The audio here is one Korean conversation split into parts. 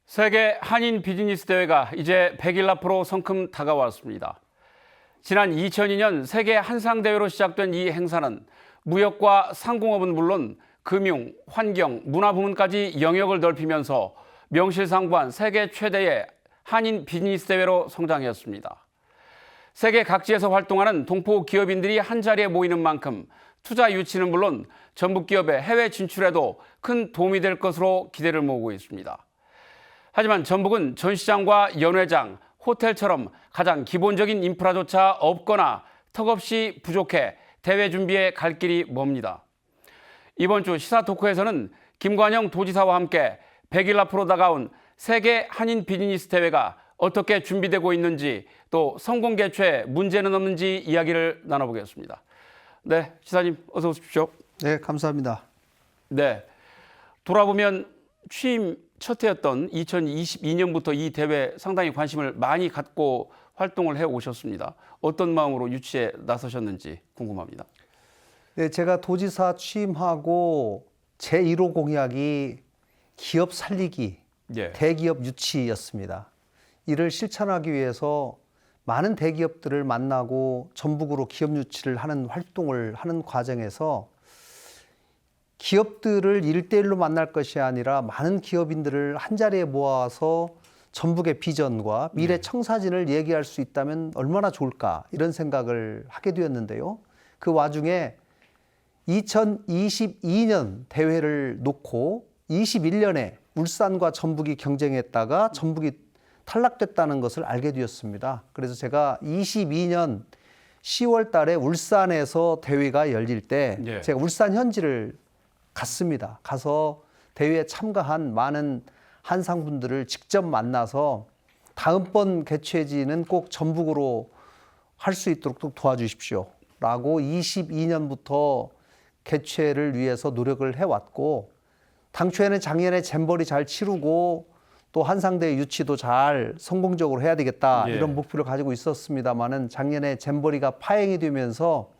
세계 한인 비즈니스 대회가 이제 100일 앞으로 성큼 다가왔습니다. 지난 2002년 세계 한상대회로 시작된 이 행사는 무역과 상공업은 물론 금융, 환경, 문화 부문까지 영역을 넓히면서 명실상부한 세계 최대의 한인 비즈니스 대회로 성장했습니다. 세계 각지에서 활동하는 동포 기업인들이 한자리에 모이는 만큼 투자 유치는 물론 전북 기업의 해외 진출에도 큰 도움이 될 것으로 기대를 모으고 있습니다. 하지만 전북은 전시장과 연회장, 호텔처럼 가장 기본적인 인프라조차 없거나 턱없이 부족해 대회 준비에 갈 길이 멉니다. 이번 주 시사 토크에서는 김관영 도지사와 함께 100일 앞으로 다가온 세계 한인 비즈니스 대회가 어떻게 준비되고 있는지 또 성공 개최에 문제는 없는지 이야기를 나눠보겠습니다. 네, 시사님 어서 오십시오. 네, 감사합니다. 네, 돌아보면 취임 첫 해였던 2022년부터 이 대회에 상당히 관심을 많이 갖고 활동을 해 오셨습니다. 어떤 마음으로 유치에 나서셨는지 궁금합니다. 네, 제가 도지사 취임하고 제1호 공약이 기업 살리기, 예. 대기업 유치였습니다. 이를 실천하기 위해서 많은 대기업들을 만나고 전북으로 기업 유치를 하는 활동을 하는 과정에서 기업들을 1대1로 만날 것이 아니라 많은 기업인들을 한자리에 모아서 전북의 비전과 미래 청사진을 얘기할 수 있다면 얼마나 좋을까 이런 생각을 하게 되었는데요. 그 와중에 2022년 대회를 놓고 21년에 울산과 전북이 경쟁했다가 전북이 탈락됐다는 것을 알게 되었습니다. 그래서 제가 22년 10월 달에 울산에서 대회가 열릴 때 제가 울산 현지를 갔습니다. 가서 대회에 참가한 많은 한상분들을 직접 만나서 다음번 개최지는 꼭 전북으로 할 수 있도록 또 도와주십시오 라고 22년부터 개최를 위해서 노력을 해왔고, 당초에는 작년에 잼버리 잘 치르고 또 한상대회 유치도 잘 성공적으로 해야 되겠다 이런 목표를 가지고 있었습니다마는 작년에 잼버리가 파행이 되면서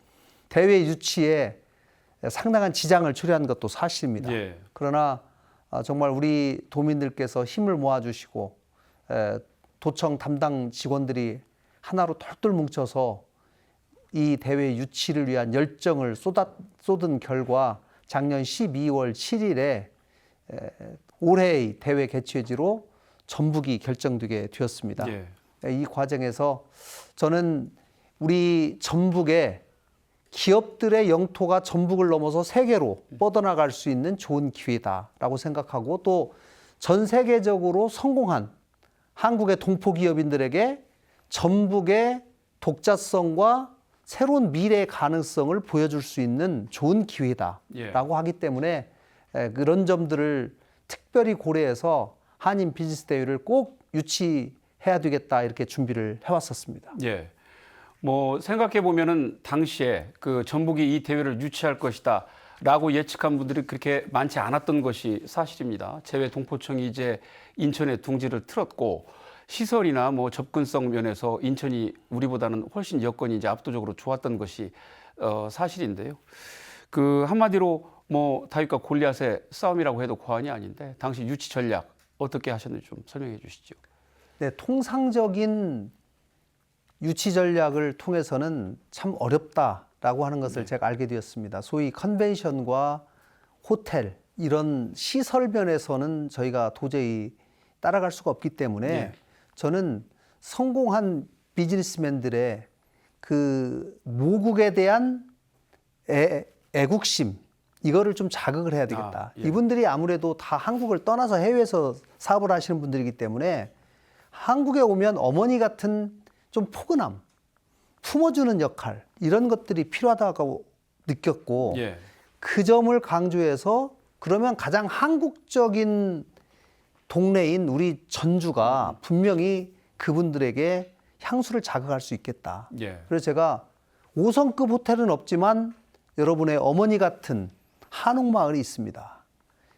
대회 유치에 상당한 지장을 초래한 것도 사실입니다. 그러나 정말 우리 도민들께서 힘을 모아주시고 도청 담당 직원들이 하나로 똘똘 뭉쳐서 이 대회 유치를 위한 열정을 쏟은 결과 작년 12월 7일에 올해의 대회 개최지로 전북이 결정되게 되었습니다. 이 과정에서 저는 우리 전북의 기업들의 영토가 전북을 넘어서 세계로 뻗어나갈 수 있는 좋은 기회다라고 생각하고, 또 전 세계적으로 성공한 한국의 동포 기업인들에게 전북의 독자성과 새로운 미래의 가능성을 보여줄 수 있는 좋은 기회다라고 하기 때문에 그런 점들을 특별히 고려해서 한인 비즈니스 대회를 꼭 유치해야 되겠다 이렇게 준비를 해왔었습니다. 예. 뭐 생각해 보면은 당시에 그 전북이 이 대회를 유치할 것이다 라고 예측한 분들이 그렇게 많지 않았던 것이 사실입니다. 제외 동포청이 이제 인천에 둥지를 틀었고 시설이나 뭐 접근성 면에서 인천이 우리보다는 훨씬 여건이 이제 압도적으로 좋았던 것이 사실인데요. 그 한마디로 뭐 다윗과 골리앗의 싸움이라고 해도 과언이 아닌데 당시 유치 전략 어떻게 하셨는지 좀 설명해 주시죠. 네, 통상적인 유치 전략을 통해서는 참 어렵다라고 하는 것을 제가 알게 되었습니다. 소위 컨벤션과 호텔 이런 시설 면에서는 저희가 도저히 따라갈 수가 없기 때문에 저는 성공한 비즈니스맨들의 그 모국에 대한 애국심 이거를 좀 자극을 해야 되겠다. 이분들이 아무래도 다 한국을 떠나서 해외에서 사업을 하시는 분들이기 때문에 한국에 오면 어머니 같은 좀 포근함, 품어주는 역할 이런 것들이 필요하다고 느꼈고 그 점을 강조해서 그러면 가장 한국적인 동네인 우리 전주가 분명히 그분들에게 향수를 자극할 수 있겠다. 그래서 제가 5성급 호텔은 없지만 여러분의 어머니 같은 한옥마을이 있습니다.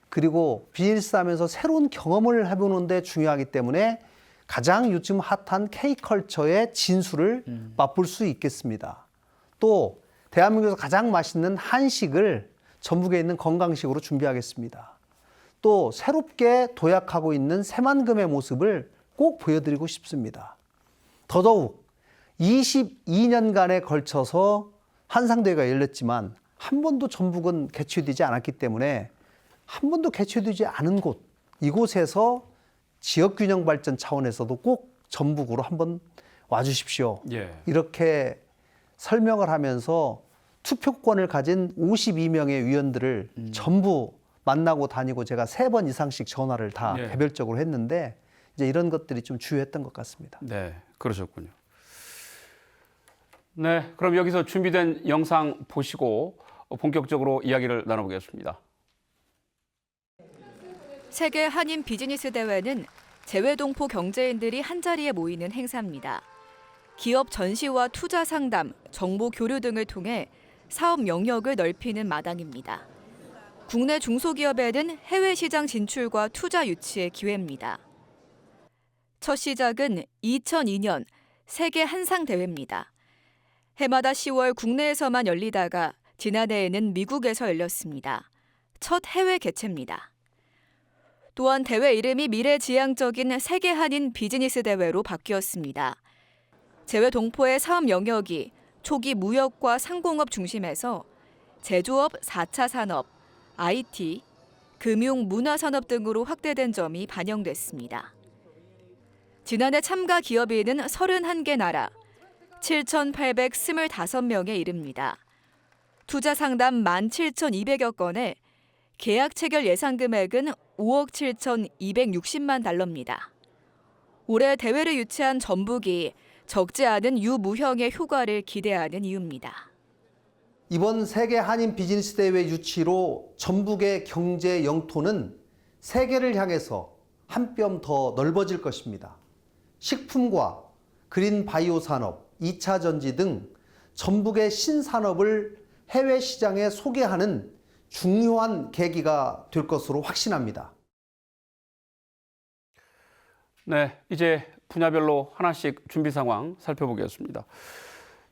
그리고 비즈니스 하면서 새로운 경험을 해보는데 중요하기 때문에 가장 요즘 핫한 K컬처의 진수를 맛볼 수 있겠습니다. 또 대한민국에서 가장 맛있는 한식을 전북에 있는 건강식으로 준비하겠습니다. 또 새롭게 도약하고 있는 새만금의 모습을 꼭 보여드리고 싶습니다. 더더욱 22년간에 걸쳐서 한상대회가 열렸지만 한 번도 전북은 개최되지 않았기 때문에 한 번도 개최되지 않은 곳, 이곳에서 지역균형 발전 차원에서도 꼭 전북으로 한번 와주십시오. 예. 이렇게 설명을 하면서 투표권을 가진 52명의 위원들을 전부 만나고 다니고 제가 3번 이상씩 전화를 다 예. 개별적으로 했는데 이제 이런 것들이 좀 주요했던 것 같습니다. 네, 그러셨군요. 네, 그럼 여기서 준비된 영상 보시고 본격적으로 이야기를 나눠보겠습니다. 세계 한인 비즈니스 대회는 재외동포 경제인들이 한자리에 모이는 행사입니다. 기업 전시와 투자 상담, 정보 교류 등을 통해 사업 영역을 넓히는 마당입니다. 국내 중소기업에는 해외 시장 진출과 투자 유치의 기회입니다. 첫 시작은 2002년 세계 한상 대회입니다. 해마다 10월 국내에서만 열리다가 지난해에는 미국에서 열렸습니다. 첫 해외 개최입니다. 또한 대회 이름이 미래지향적인 세계 한인 비즈니스 대회로 바뀌었습니다. 재외 동포의 사업 영역이 초기 무역과 상공업 중심에서 제조업 4차 산업, IT, 금융, 문화산업 등으로 확대된 점이 반영됐습니다. 지난해 참가 기업인은 31개 나라, 7,825명에 이릅니다. 투자 상담 17,200여 건에 계약 체결 예상 금액은 5억 7,260만 달러입니다. 올해 대회를 유치한 전북이 적지 않은 유무형의 효과를 기대하는 이유입니다. 이번 세계 한인 비즈니스 대회 유치로 전북의 경제 영토는 세계를 향해서 한 뼘 더 넓어질 것입니다. 식품과 그린 바이오 산업, 2차 전지 등 전북의 신산업을 해외 시장에 소개하는 중요한 계기가 될 것으로 확신합니다. 네, 이제 분야별로 하나씩 준비 상황 살펴보겠습니다.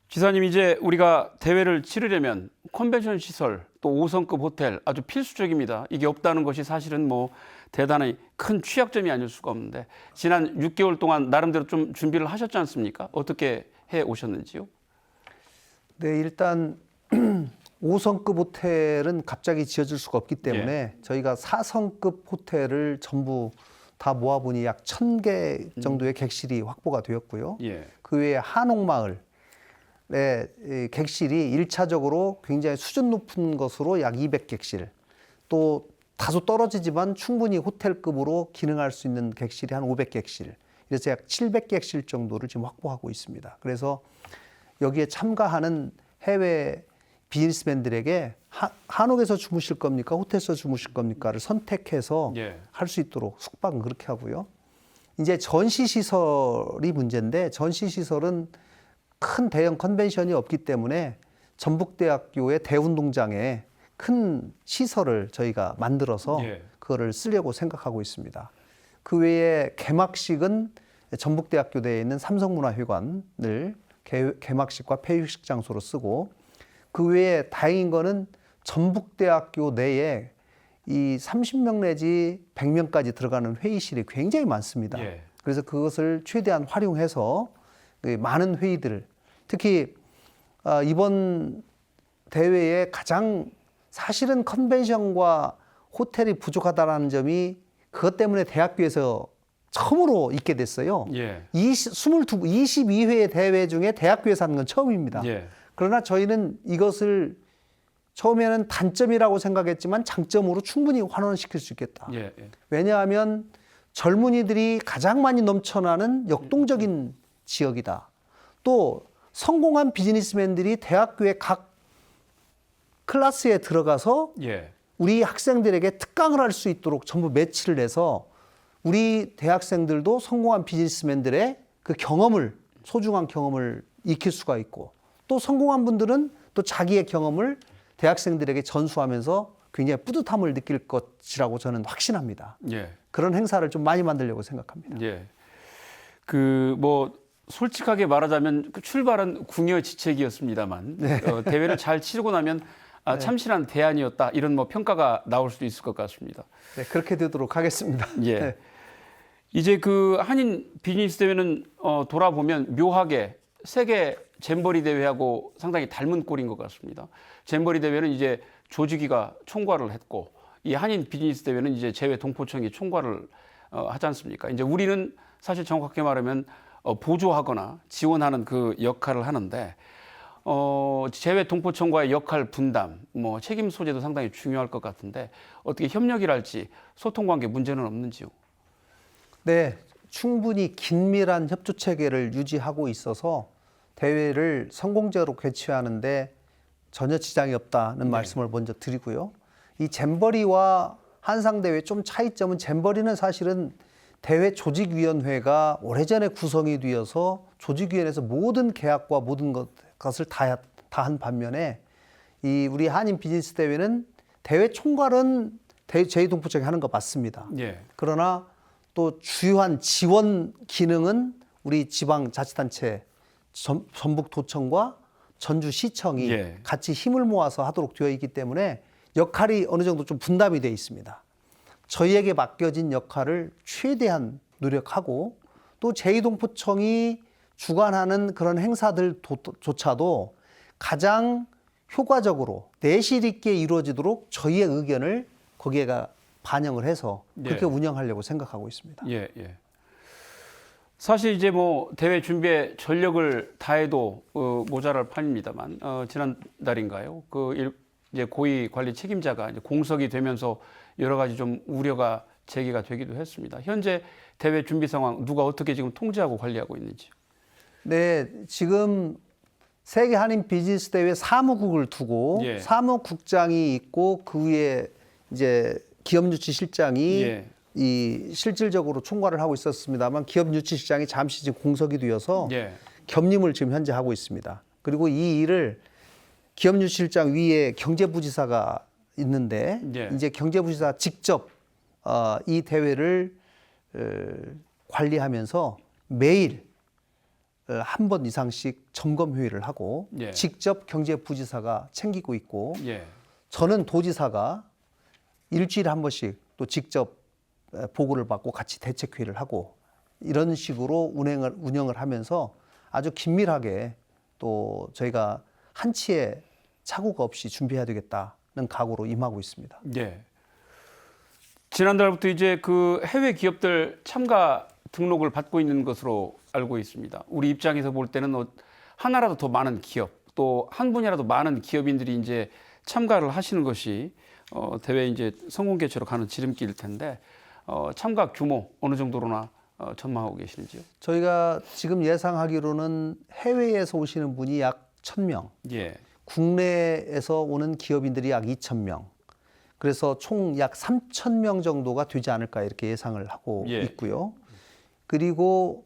지사님, 이제 우리가 대회를 치르려면 컨벤션 시설, 또 5성급 호텔 아주 필수적입니다. 이게 없다는 것이 사실은 뭐 대단히 큰 취약점이 아닐 수가 없는데 지난 6개월 동안 나름대로 좀 준비를 하셨지 않습니까? 어떻게 해 오셨는지요? 네, 일단 5성급 호텔은 갑자기 지어질 수가 없기 때문에 저희가 4성급 호텔을 전부 다 모아보니 약 1,000개 정도의 객실이 확보가 되었고요. 예. 그 외에 한옥마을의 객실이 1차적으로 굉장히 수준 높은 것으로 약 200객실, 또 다소 떨어지지만 충분히 호텔급으로 기능할 수 있는 객실이 한 500객실, 그래서 약 700객실 정도를 지금 확보하고 있습니다. 그래서 여기에 참가하는 해외 비즈니스맨들에게 한옥에서 주무실 겁니까? 호텔에서 주무실 겁니까?를 선택해서 예. 할 수 있도록 숙박은 그렇게 하고요. 이제 전시시설이 문제인데 전시시설은 큰 대형 컨벤션이 없기 때문에 전북대학교의 대운동장에 큰 시설을 저희가 만들어서 예. 그거를 쓰려고 생각하고 있습니다. 그 외에 개막식은 전북대학교 내에 있는 삼성문화회관을 개막식과 폐회식 장소로 쓰고, 그 외에 다행인 거는 전북대학교 내에 이 30명 내지 100명까지 들어가는 회의실이 굉장히 많습니다. 예. 그래서 그것을 최대한 활용해서 많은 회의들, 특히 이번 대회에 가장 사실은 컨벤션과 호텔이 부족하다는 점이 그것 때문에 대학교에서 처음으로 있게 됐어요. 예. 22회의 대회 중에 대학교에서 하는 건 처음입니다. 예. 그러나 저희는 이것을 처음에는 단점이라고 생각했지만 장점으로 충분히 환원시킬 수 있겠다. 예. 예. 왜냐하면 젊은이들이 가장 많이 넘쳐나는 역동적인 지역이다. 또 성공한 비즈니스맨들이 대학교의 각 클래스에 들어가서 예. 우리 학생들에게 특강을 할 수 있도록 전부 매치를 해서 우리 대학생들도 성공한 비즈니스맨들의 그 경험을, 소중한 경험을 익힐 수가 있고, 또 성공한 분들은 또 자기의 경험을 대학생들에게 전수하면서 굉장히 뿌듯함을 느낄 것이라고 저는 확신합니다. 예. 그런 행사를 좀 많이 만들려고 생각합니다. 예. 솔직하게 말하자면 그 출발은 궁여지책이었습니다만 대회를 잘 치르고 나면 참신한 대안이었다 이런 뭐 평가가 나올 수도 있을 것 같습니다. 네, 그렇게 되도록 하겠습니다. 예. 네. 이제 그 한인 비즈니스 대회는 돌아보면 묘하게 세계 잼버리 대회하고 상당히 닮은 꼴인 것 같습니다. 잼버리 대회는 이제 조직위가 총괄을 했고 이 한인 비즈니스 대회는 이제 제외 동포청이 총괄을 하지 않습니까? 이제 우리는 사실 정확하게 말하면 보조하거나 지원하는 그 역할을 하는데 제외 동포청과의 역할 분담, 뭐 책임 소재도 상당히 중요할 것 같은데 어떻게 협력이랄지 소통 관계 문제는 없는지요? 네, 충분히 긴밀한 협조 체계를 유지하고 있어서 대회를 성공적으로 개최하는데 전혀 지장이 없다는 말씀을 먼저 드리고요. 이 잼버리와 한상대회 좀 차이점은 잼버리는 사실은 대회 조직위원회가 오래전에 구성이 되어서 조직위원회에서 모든 계약과 모든 것을 다 한 반면에 이 우리 한인 비즈니스 대회는 대회 총괄은 제2동포청이 하는 거 맞습니다. 예. 그러나 또 주요한 지원 기능은 우리 지방자치단체 전북도청과 전주시청이 예. 같이 힘을 모아서 하도록 되어 있기 때문에 역할이 어느 정도 좀 분담이 되어 있습니다. 저희에게 맡겨진 역할을 최대한 노력하고 또 제2동포청이 주관하는 그런 행사들조차도 가장 효과적으로 내실 있게 이루어지도록 저희의 의견을 거기에가 반영을 해서 그렇게 예. 운영하려고 생각하고 있습니다. 예, 예. 사실 이제 뭐 대회 준비에 전력을 다해도 모자랄 판입니다만 지난달인가요? 이제 고위 관리 책임자가 이제 공석이 되면서 여러 가지 좀 우려가 제기가 되기도 했습니다. 현재 대회 준비 상황 누가 어떻게 지금 통제하고 관리하고 있는지? 네, 지금 세계 한인 비즈니스 대회 사무국을 두고 예. 사무국장이 있고 그 위에 이제 기업유치실장이 예. 이 실질적으로 총괄을 하고 있었습니다만 기업유치실장이 잠시 지금 공석이 되어서 예. 겸임을 지금 현재 하고 있습니다. 그리고 이 일을 기업유치실장 위에 경제부지사가 있는데 예. 이제 경제부지사 직접 이 대회를 관리하면서 매일 한 번 이상씩 점검 회의를 하고 예. 직접 경제부지사가 챙기고 있고 예. 저는 도지사가 일주일에 한 번씩 또 직접 보고를 받고 같이 대책회의를 하고 이런 식으로 운영을 하면서 아주 긴밀하게 또 저희가 한치의 착오가 없이 준비해야 되겠다는 각오로 임하고 있습니다. 예. 지난달부터 이제 그 해외 기업들 참가 등록을 받고 있는 것으로 알고 있습니다. 우리 입장에서 볼 때는 하나라도 더 많은 기업, 또 한 분이라도 많은 기업인들이 이제 참가를 하시는 것이 대회 이제 성공 개최로 가는 지름길일 텐데 참가 규모 어느 정도로나 전망하고 계시는지요? 저희가 지금 예상하기로는 해외에서 오시는 분이 약 1,000명, 예. 국내에서 오는 기업인들이 약 2,000명. 그래서 총 약 3,000명 정도가 되지 않을까 이렇게 예상을 하고 예. 있고요. 그리고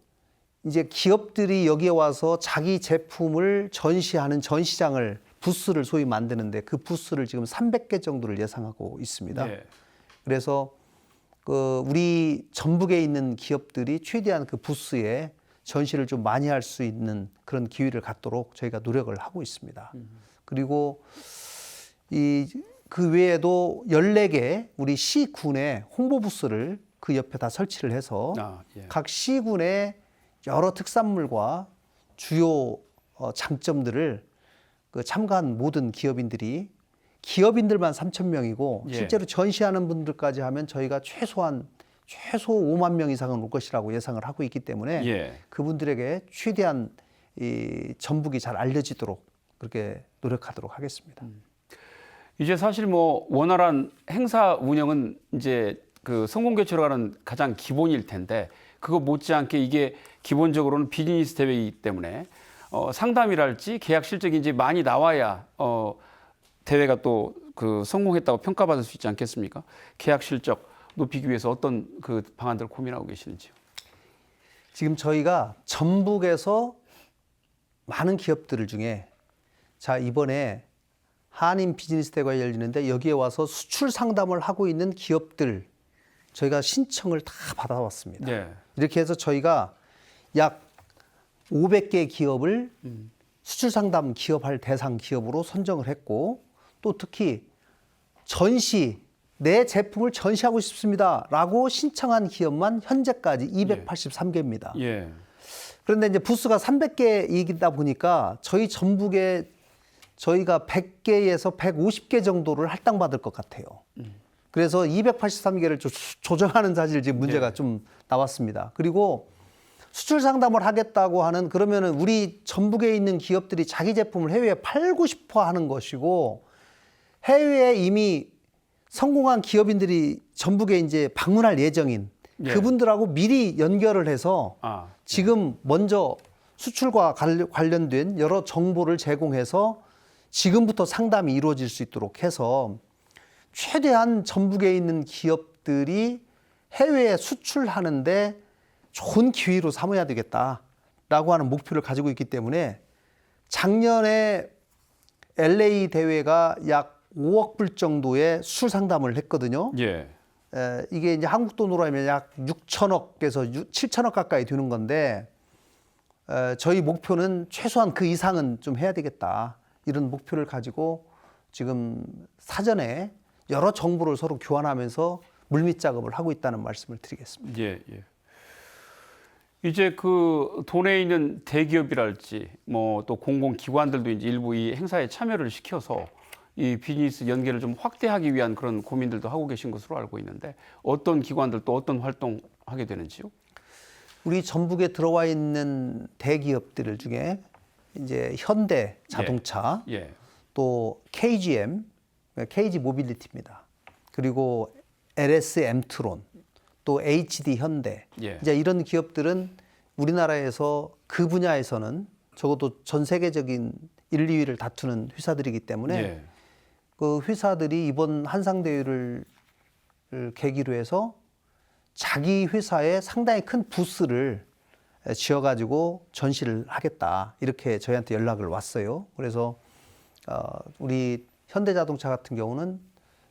이제 기업들이 여기에 와서 자기 제품을 전시하는 전시장을 부스를 소위 만드는데 그 부스를 지금 300개 정도를 예상하고 있습니다. 예. 그래서 우리 전북에 있는 기업들이 최대한 그 부스에 전시를 좀 많이 할 수 있는 그런 기회를 갖도록 저희가 노력을 하고 있습니다. 그리고 그 외에도 14개 우리 시군의 홍보 부스를 그 옆에 다 설치를 해서 예. 각 시군의 여러 특산물과 주요 장점들을 참가한 모든 기업인들만 3,000명이고 예. 실제로 전시하는 분들까지 하면 저희가 최소 5만 명 이상은 올 것이라고 예상을 하고 있기 때문에 예. 그분들에게 최대한 이 전북이 잘 알려지도록 그렇게 노력하도록 하겠습니다. 이제 사실 뭐 원활한 행사 운영은 이제 그 성공 개최로 가는 가장 기본일 텐데 그거 못지않게 이게 기본적으로는 비즈니스 대회이기 때문에 상담이랄지 계약 실적이 이제 많이 나와야 대회가 또 그 성공했다고 평가받을 수 있지 않겠습니까? 계약 실적 높이기 위해서 어떤 그 방안들을 고민하고 계시는지요? 지금 저희가 전북에서 많은 기업들 중에 자 이번에 한인 비즈니스 대회가 열리는데 여기에 와서 수출 상담을 하고 있는 기업들 저희가 신청을 다 받아왔습니다. 네. 이렇게 해서 저희가 약 500개 기업을 수출 상담 기업할 대상 기업으로 선정을 했고 또 특히 전시, 내 제품을 전시하고 싶습니다라고 신청한 기업만 현재까지 283개입니다. 예. 그런데 이제 부스가 300개이다 보니까 저희 전북에 저희가 100개에서 150개 정도를 할당받을 것 같아요. 그래서 283개를 조정하는 사실 지금 문제가 네. 좀 나왔습니다. 그리고 수출 상담을 하겠다고 하는 그러면은 우리 전북에 있는 기업들이 자기 제품을 해외에 팔고 싶어 하는 것이고 해외에 이미 성공한 기업인들이 전북에 이제 방문할 예정인 예. 그분들하고 미리 연결을 해서 아, 지금 먼저 수출과 관련된 여러 정보를 제공해서 지금부터 상담이 이루어질 수 있도록 해서 최대한 전북에 있는 기업들이 해외에 수출하는데 좋은 기회로 삼아야 되겠다라고 하는 목표를 가지고 있기 때문에 작년에 LA 대회가 약 5억 불 정도의 수출 상담을 했거든요. 예. 이게 이제 한국 돈으로 하면 약 6천억에서 7천억 가까이 되는 건데 저희 목표는 최소한 그 이상은 좀 해야 되겠다. 이런 목표를 가지고 지금 사전에 여러 정보를 서로 교환하면서 물밑 작업을 하고 있다는 말씀을 드리겠습니다. 예, 예. 이제 그 돈에 있는 대기업이랄지 뭐 또 공공기관들도 이제 일부 이 행사에 참여를 시켜서 이 비즈니스 연계를 좀 확대하기 위한 그런 고민들도 하고 계신 것으로 알고 있는데 어떤 기관들 또 어떤 활동하게 되는지요? 우리 전북에 들어와 있는 대기업들 중에 이제 현대 자동차, 예. 또 KGM, KG 모빌리티입니다. 그리고 LS 엠트론, 또 HD 현대. 예. 이제 이런 기업들은 우리나라에서 그 분야에서는 적어도 전 세계적인 1, 2위를 다투는 회사들이기 때문에 예. 그 회사들이 이번 한상대회를 계기로 해서 자기 회사에 상당히 큰 부스를 지어가지고 전시를 하겠다 이렇게 저희한테 연락을 왔어요. 그래서 우리 현대자동차 같은 경우는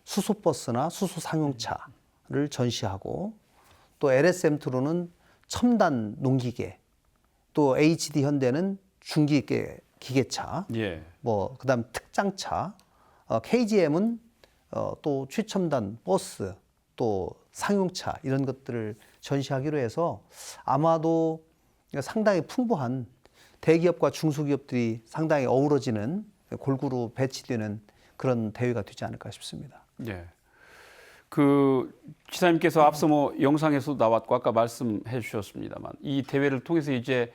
수소버스나 수소상용차를 전시하고 또 LSM2로는 첨단 농기계, 또 HD 현대는 중기계 기계차, 예. 뭐 그다음 특장차, KGM은 또 최첨단 버스, 또 상용차 이런 것들을 전시하기로 해서 아마도 상당히 풍부한 대기업과 중소기업들이 상당히 어우러지는 골고루 배치되는 그런 대회가 되지 않을까 싶습니다. 예. 그 기사님께서 앞서 뭐 영상에서도 나왔고 아까 말씀해 주셨습니다만 이 대회를 통해서 이제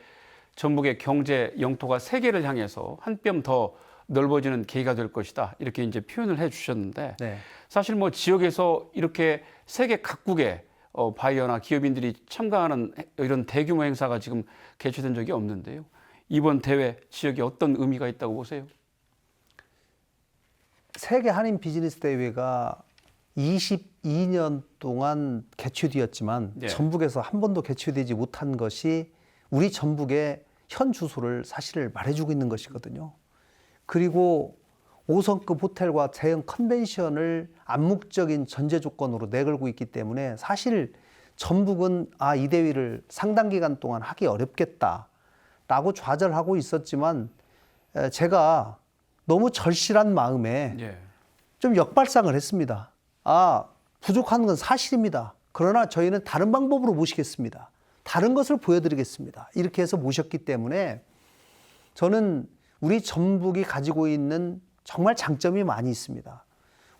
전북의 경제 영토가 세계를 향해서 한 뼘 더 넓어지는 계기가 될 것이다 이렇게 이제 표현을 해 주셨는데 네. 사실 뭐 지역에서 이렇게 세계 각국의 바이어나 기업인들이 참가하는 이런 대규모 행사가 지금 개최된 적이 없는데요. 이번 대회 지역에 어떤 의미가 있다고 보세요? 세계 한인 비즈니스 대회가 22년 동안 개최되었지만 네. 전북에서 한 번도 개최되지 못한 것이 우리 전북의 현 주소를 사실 말해주고 있는 것이거든요. 그리고 5성급 호텔과 대형 컨벤션을 암묵적인 전제 조건으로 내걸고 있기 때문에 사실 전북은 이 대회를 상당 기간 동안 하기 어렵겠다라고 좌절하고 있었지만 제가 너무 절실한 마음에 예. 좀 역발상을 했습니다. 부족한 건 사실입니다. 그러나 저희는 다른 방법으로 모시겠습니다. 다른 것을 보여드리겠습니다. 이렇게 해서 모셨기 때문에 저는 우리 전북이 가지고 있는 정말 장점이 많이 있습니다.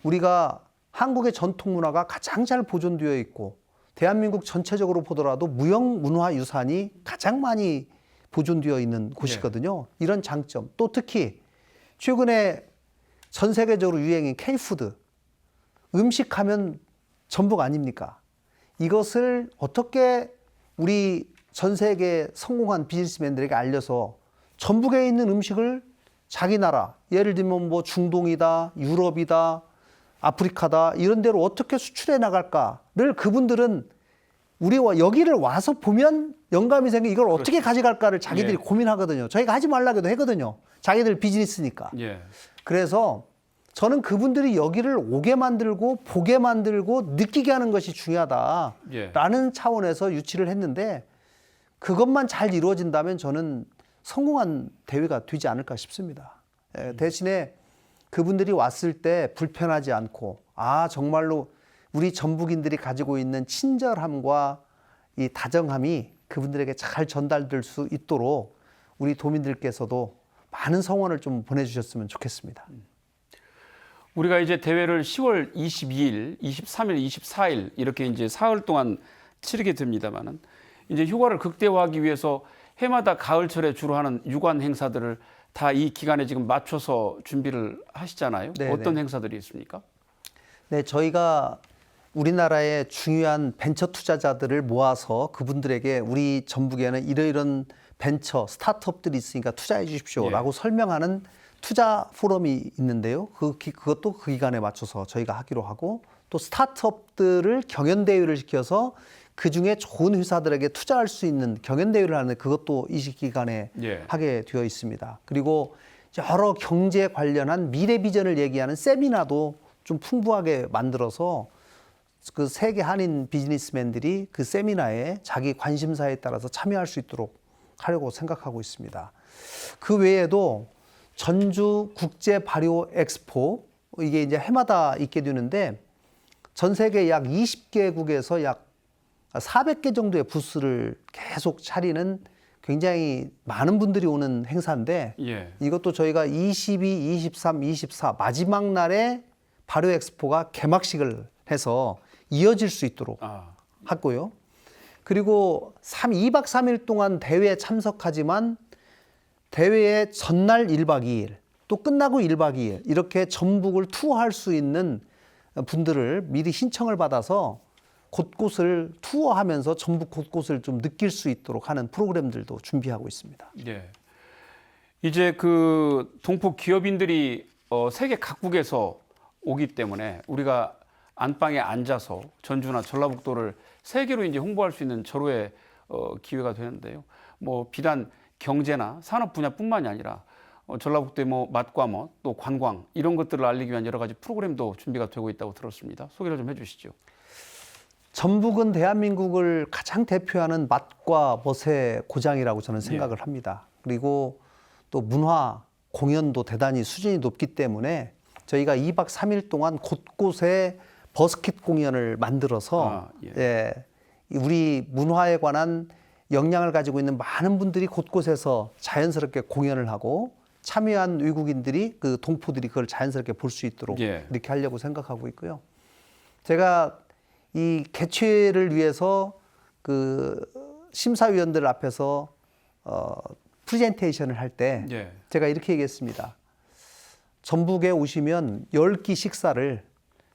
우리가 한국의 전통 문화가 가장 잘 보존되어 있고 대한민국 전체적으로 보더라도 무형문화유산이 가장 많이 보존되어 있는 곳이거든요. 이런 장점. 또 특히 최근에 전 세계적으로 유행인 K푸드. 음식하면 전북 아닙니까? 이것을 어떻게 우리 전 세계 성공한 비즈니스맨들에게 알려서 전북에 있는 음식을 자기 나라, 예를 들면 뭐 중동이다, 유럽이다, 아프리카다 이런 데로 어떻게 수출해 나갈까를 그분들은 우리와 여기를 와서 보면 영감이 생겨 이걸 어떻게 가져갈까를 자기들이 고민하거든요. 저희가 하지 말라고 해도 하거든요. 자기들 비즈니스니까. 예. 그래서 저는 그분들이 여기를 오게 만들고 보게 만들고 느끼게 하는 것이 중요하다라는 차원에서 유치를 했는데 그것만 잘 이루어진다면 저는 성공한 대회가 되지 않을까 싶습니다. 대신에 그분들이 왔을 때 불편하지 않고 정말로 우리 전북인들이 가지고 있는 친절함과 이 다정함이 그분들에게 잘 전달될 수 있도록 우리 도민들께서도 많은 성원을 좀 보내주셨으면 좋겠습니다. 우리가 이제 대회를 10월 22일, 23일, 24일 이렇게 이제 사흘 동안 치르게 됩니다만은 이제 휴가를 극대화하기 위해서 해마다 가을철에 주로 하는 유관 행사들을 다 이 기간에 지금 맞춰서 준비를 하시잖아요. 네네. 어떤 행사들이 있습니까? 네, 저희가 우리나라의 중요한 벤처 투자자들을 모아서 그분들에게 우리 전북에는 이러이런 벤처 스타트업들이 있으니까 투자해 주십시오라고 설명하는 투자 포럼이 있는데요. 그것도 그 기간에 맞춰서 저희가 하기로 하고 또 스타트업들을 경연 대회를 시켜서 그 중에 좋은 회사들에게 투자할 수 있는 경연 대회를 하는 그것도 이 기간에 하게 되어 있습니다. 그리고 여러 경제 관련한 미래 비전을 얘기하는 세미나도 좀 풍부하게 만들어서 그 세계 한인 비즈니스맨들이 그 세미나에 자기 관심사에 따라서 참여할 수 있도록 하려고 생각하고 있습니다. 그 외에도 전주 국제 발효 엑스포 이게 이제 해마다 있게 되는데 전 세계 약 20개국에서 약 400개 정도의 부스를 계속 차리는 굉장히 많은 분들이 오는 행사인데 이것도 저희가 22, 23, 24 마지막 날에 발효 엑스포가 개막식을 해서 이어질 수 있도록 하고요. 그리고 2박 3일 동안 대회에 참석하지만 대회의 전날 1박 2일 또 끝나고 1박 2일 이렇게 전북을 투어할 수 있는 분들을 미리 신청을 받아서 곳곳을 투어하면서 전북 곳곳을 좀 느낄 수 있도록 하는 프로그램들도 준비하고 있습니다. 이제 그 동포 기업인들이 세계 각국에서 오기 때문에 우리가 안방에 앉아서 전주나 전라북도를 세계로 이제 홍보할 수 있는 절호의 기회가 되는데요. 뭐 비단 경제나 산업 분야뿐만이 아니라 전라북도의 뭐 맛과 멋, 또 관광 이런 것들을 알리기 위한 여러 가지 프로그램도 준비가 되고 있다고 들었습니다. 소개를 좀 해주시죠. 전북은 대한민국을 가장 대표하는 맛과 멋의 고장이라고 저는 생각을 합니다. 그리고 또 문화 공연도 대단히 수준이 높기 때문에 저희가 2박 3일 동안 곳곳에 버스킷 공연을 만들어서 우리 문화에 관한 역량을 가지고 있는 많은 분들이 곳곳에서 자연스럽게 공연을 하고 참여한 외국인들이 그 동포들이 그걸 자연스럽게 볼 수 있도록 이렇게 하려고 생각하고 있고요. 제가 이 개최를 위해서 그 심사위원들 앞에서 프레젠테이션을 할 때 제가 이렇게 얘기했습니다. 전북에 오시면 10끼 식사를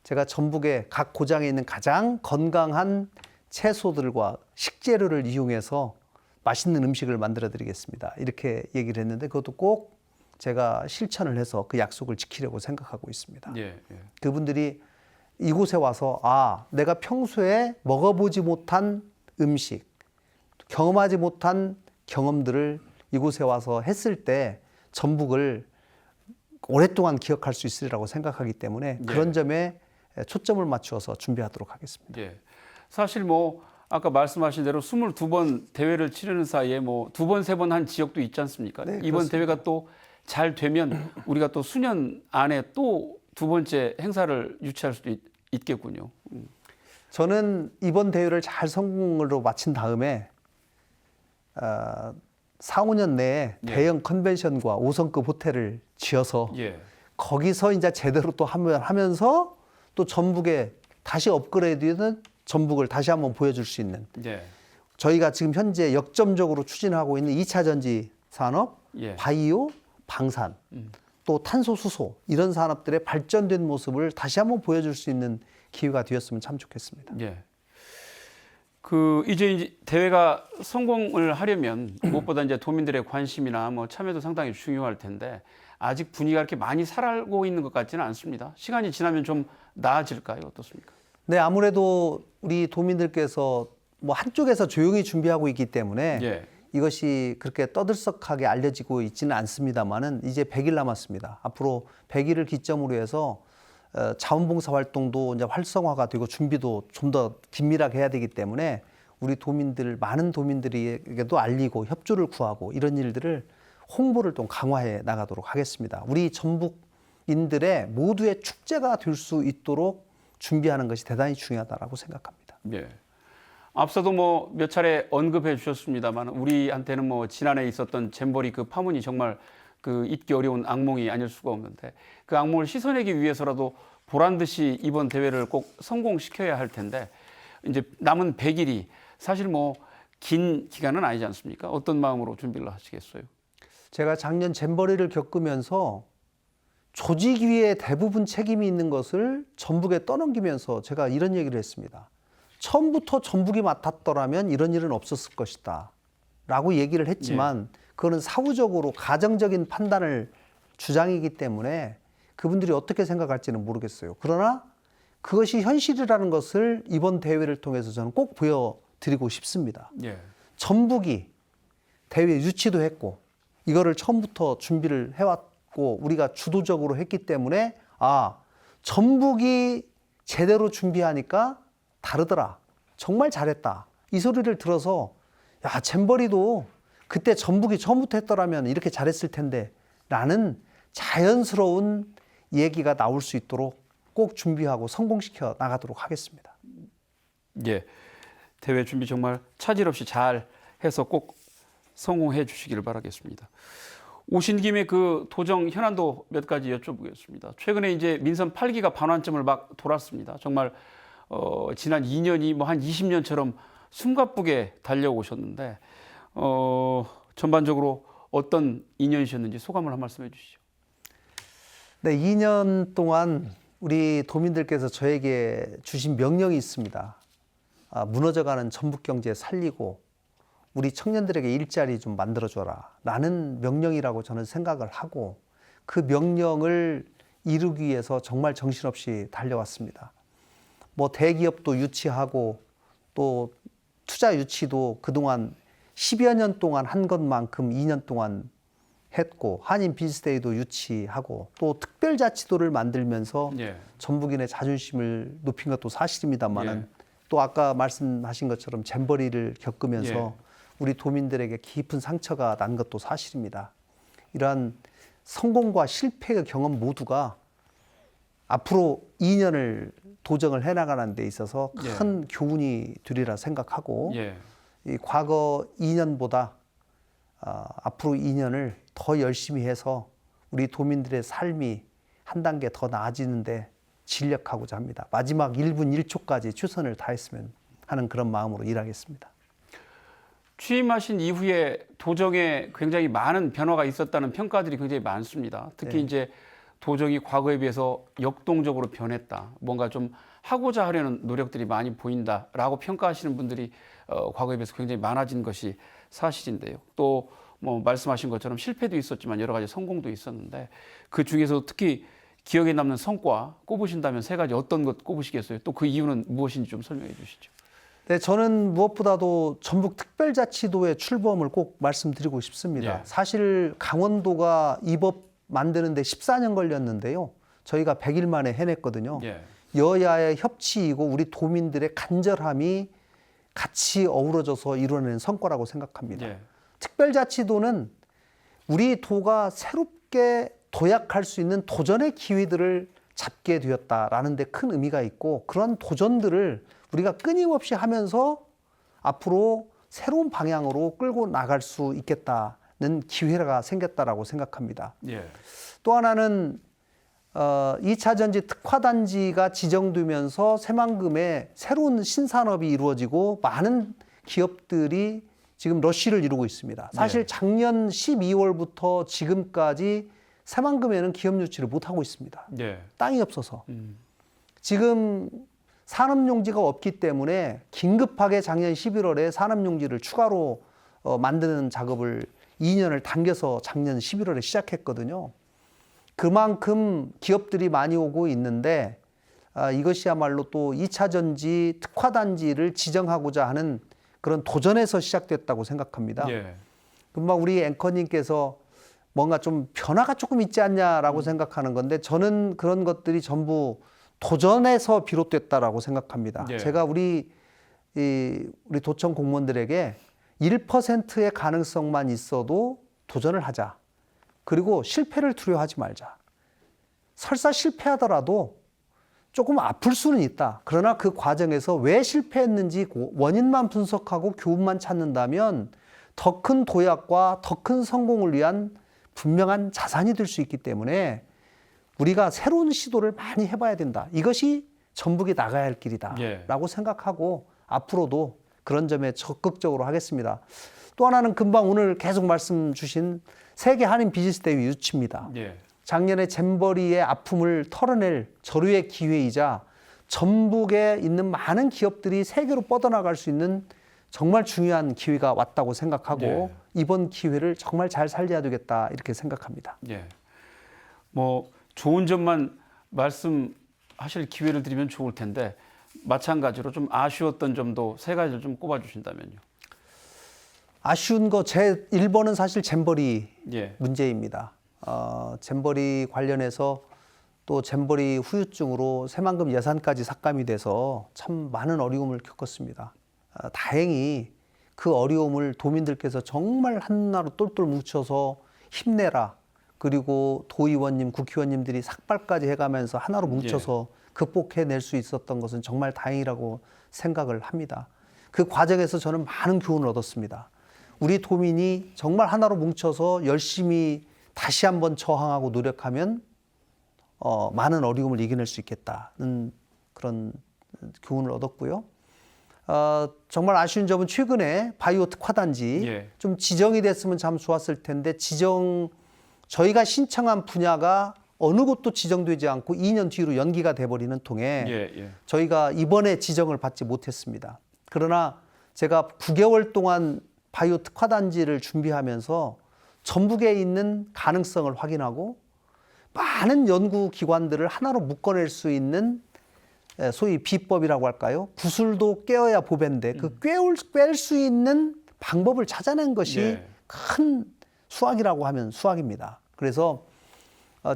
제가 전북의 각 고장에 있는 가장 건강한 채소들과 식재료를 이용해서 맛있는 음식을 만들어 드리겠습니다. 이렇게 얘기를 했는데 그것도 꼭 제가 실천을 해서 그 약속을 지키려고 생각하고 있습니다. 그분들이 이곳에 와서 내가 평소에 먹어보지 못한 음식, 경험하지 못한 경험들을 이곳에 와서 했을 때 전북을 오랫동안 기억할 수 있으리라고 생각하기 때문에 그런 점에 초점을 맞추어서 준비하도록 하겠습니다. 사실 뭐 아까 말씀하신 대로 22번 대회를 치르는 사이에 뭐 2번, 3번 한 지역도 있지 않습니까? 이번 그렇습니다. 대회가 또 잘 되면 우리가 또 수년 안에 또 두 번째 행사를 유치할 수도 있겠군요. 저는 이번 대회를 잘 성공으로 마친 다음에 4, 5년 내에 대형 컨벤션과 5성급 호텔을 지어서 거기서 이제 제대로 또 하면서 또 전북에 다시 업그레이드된 전북을 다시 한번 보여줄 수 있는 저희가 지금 현재 역점적으로 추진하고 있는 2차 전지 산업, 바이오, 방산, 또 탄소 수소 이런 산업들의 발전된 모습을 다시 한번 보여줄 수 있는 기회가 되었으면 참 좋겠습니다. 그 이제 대회가 성공을 하려면 무엇보다 이제 도민들의 관심이나 뭐 참여도 상당히 중요할 텐데 아직 분위기가 이렇게 많이 살아가고 있는 것 같지는 않습니다. 시간이 지나면 좀 나아질까요? 어떻습니까? 네, 아무래도 우리 도민들께서 뭐 한쪽에서 조용히 준비하고 있기 때문에 이것이 그렇게 떠들썩하게 알려지고 있지는 않습니다만은 이제 100일 남았습니다. 앞으로 100일을 기점으로 해서 자원봉사 활동도 이제 활성화가 되고 준비도 좀 더 긴밀하게 해야 되기 때문에 우리 도민들 많은 도민들에게도 알리고 협조를 구하고 이런 일들을 홍보를 좀 강화해 나가도록 하겠습니다. 우리 전북 한국인들의 모두의 축제가 될 수 있도록 준비하는 것이 대단히 중요하다라고 생각합니다. 예. 앞서도 뭐 몇 차례 언급해 주셨습니다만 우리한테는 뭐 지난해 있었던 잼버리 그 파문이 정말 그 잊기 어려운 악몽이 아닐 수가 없는데 그 악몽을 씻어내기 위해서라도 보란 듯이 이번 대회를 꼭 성공시켜야 할 텐데 이제 남은 100일이 사실 뭐 긴 기간은 아니지 않습니까? 어떤 마음으로 준비를 하시겠어요? 제가 작년 잼버리를 겪으면서 조직 위에 대부분 책임이 있는 것을 전북에 떠넘기면서 제가 이런 얘기를 했습니다. 처음부터 전북이 맡았더라면 이런 일은 없었을 것이다 라고 얘기를 했지만 그거는 사후적으로 가정적인 판단을 주장이기 때문에 그분들이 어떻게 생각할지는 모르겠어요. 그러나 그것이 현실이라는 것을 이번 대회를 통해서 저는 꼭 보여드리고 싶습니다. 예. 전북이 대회 유치도 했고 이거를 처음부터 준비를 해왔고 우리가 주도적으로 했기 때문에 전북이 제대로 준비하니까 다르더라. 정말 잘했다. 이 소리를 들어서 잼버리도 그때 전북이 처음부터 했더라면 이렇게 잘했을 텐데 라는 자연스러운 얘기가 나올 수 있도록 꼭 준비하고 성공시켜 나가도록 하겠습니다. 예. 대회 준비 정말 차질 없이 잘 해서 꼭 성공해 주시기를 바라겠습니다. 오신 김에 그 도정 현안도 몇 가지 여쭤보겠습니다. 최근에 이제 민선 8기가 반환점을 막 돌았습니다. 정말 지난 2년이 뭐 한 20년처럼 숨가쁘게 달려오셨는데 전반적으로 어떤 2년이셨는지 소감을 한 말씀 해주시죠. 네, 2년 동안 우리 도민들께서 저에게 주신 명령이 있습니다. 무너져가는 전북 경제 살리고 우리 청년들에게 일자리 좀 만들어줘라 라는 명령이라고 저는 생각을 하고 그 명령을 이루기 위해서 정말 정신없이 달려왔습니다. 뭐 대기업도 유치하고 또 투자 유치도 그동안 10여 년 동안 한 것만큼 2년 동안 했고 한인 비즈데이도 유치하고 또 특별자치도를 만들면서 전북인의 자존심을 높인 것도 사실입니다만은 또 아까 말씀하신 것처럼 잼버리를 겪으면서 우리 도민들에게 깊은 상처가 난 것도 사실입니다. 이러한 성공과 실패의 경험 모두가 앞으로 2년을 도정을 해나가는 데 있어서 큰 교훈이 되리라 생각하고 이 과거 2년보다 앞으로 2년을 더 열심히 해서 우리 도민들의 삶이 한 단계 더 나아지는데 진력하고자 합니다. 마지막 1분 1초까지 최선을 다했으면 하는 그런 마음으로 일하겠습니다. 취임하신 이후에 도정에 굉장히 많은 변화가 있었다는 평가들이 굉장히 많습니다. 특히 이제 도정이 과거에 비해서 역동적으로 변했다. 뭔가 좀 하고자 하려는 노력들이 많이 보인다라고 평가하시는 분들이 과거에 비해서 굉장히 많아진 것이 사실인데요. 또 뭐 말씀하신 것처럼 실패도 있었지만 여러 가지 성공도 있었는데 그 중에서 특히 기억에 남는 성과 꼽으신다면 세 가지 어떤 것 꼽으시겠어요? 또 그 이유는 무엇인지 좀 설명해 주시죠. 네, 저는 무엇보다도 전북 특별자치도의 출범을 꼭 말씀드리고 싶습니다. 사실 강원도가 이 법 만드는데 14년 걸렸는데요. 저희가 100일 만에 해냈거든요. 여야의 협치이고 우리 도민들의 간절함이 같이 어우러져서 이루어낸 성과라고 생각합니다. 특별자치도는 우리 도가 새롭게 도약할 수 있는 도전의 기회들을 잡게 되었다라는 데 큰 의미가 있고 그런 도전들을 우리가 끊임없이 하면서 앞으로 새로운 방향으로 끌고 나갈 수 있겠다는 기회가 생겼다라고 생각합니다. 또 하나는 2차 전지 특화단지가 지정되면서 새만금에 새로운 신산업이 이루어지고 많은 기업들이 지금 러쉬를 이루고 있습니다. 사실 작년 12월부터 지금까지 새만금에는 기업 유치를 못하고 있습니다. 땅이 없어서. 지금 산업용지가 없기 때문에 긴급하게 작년 11월에 산업용지를 추가로 만드는 작업을 2년을 당겨서 작년 11월에 시작했거든요. 그만큼 기업들이 많이 오고 있는데 이것이야말로 또 2차 전지 특화단지를 지정하고자 하는 그런 도전에서 시작됐다고 생각합니다. 금방 우리 앵커님께서 뭔가 좀 변화가 조금 있지 않냐라고 생각하는 건데 저는 그런 것들이 전부 도전에서 비롯됐다라고 생각합니다. 제가 우리 도청 공무원들에게 1%의 가능성만 있어도 도전을 하자. 그리고 실패를 두려워하지 말자. 설사 실패하더라도 조금 아플 수는 있다. 그러나 그 과정에서 왜 실패했는지 원인만 분석하고 교훈만 찾는다면 더 큰 도약과 더 큰 성공을 위한 분명한 자산이 될 수 있기 때문에 우리가 새로운 시도를 많이 해봐야 된다. 이것이 전북이 나가야 할 길이다. 예. 라고 생각하고 앞으로도 그런 점에 적극적으로 하겠습니다. 또 하나는 금방 오늘 계속 말씀 주신 세계 한인 비즈니스 대회 유치입니다. 예. 작년에 잼버리의 아픔을 털어낼 저류의 기회이자 전북에 있는 많은 기업들이 세계로 뻗어나갈 수 있는 정말 중요한 기회가 왔다고 생각하고 예. 이번 기회를 정말 잘 살려야 되겠다 이렇게 생각합니다. 예. 뭐 좋은 점만 말씀하실 기회를 드리면 좋을 텐데 마찬가지로 좀 아쉬웠던 점도 세 가지를 좀 꼽아 주신다면요. 아쉬운 거 제 1번은 사실 잼버리 예. 문제입니다. 잼버리 관련해서 또 잼버리 후유증으로 새만금 예산까지 삭감이 돼서 참 많은 어려움을 겪었습니다. 다행히 그 어려움을 도민들께서 정말 한나로 똘똘 뭉쳐서 힘내라. 그리고 도의원님, 국회의원님들이 삭발까지 해가면서 하나로 뭉쳐서 극복해낼 수 있었던 것은 정말 다행이라고 생각을 합니다. 그 과정에서 저는 많은 교훈을 얻었습니다. 우리 도민이 정말 하나로 뭉쳐서 열심히 다시 한번 저항하고 노력하면 많은 어려움을 이겨낼 수 있겠다는 그런 교훈을 얻었고요. 정말 아쉬운 점은 최근에 바이오 특화단지 예. 좀 지정이 됐으면 참 좋았을 텐데 저희가 신청한 분야가 어느 곳도 지정되지 않고 2년 뒤로 연기가 돼버리는 통에 예. 저희가 이번에 지정을 받지 못했습니다. 그러나 제가 9개월 동안 바이오 특화단지를 준비하면서 전북에 있는 가능성을 확인하고 많은 연구기관들을 하나로 묶어낼 수 있는 소위 비법이라고 할까요? 구슬도 꿰어야 보배인데 그 꿰을 수 있는 방법을 찾아낸 것이 예. 큰 수확이라고 하면 수확입니다. 그래서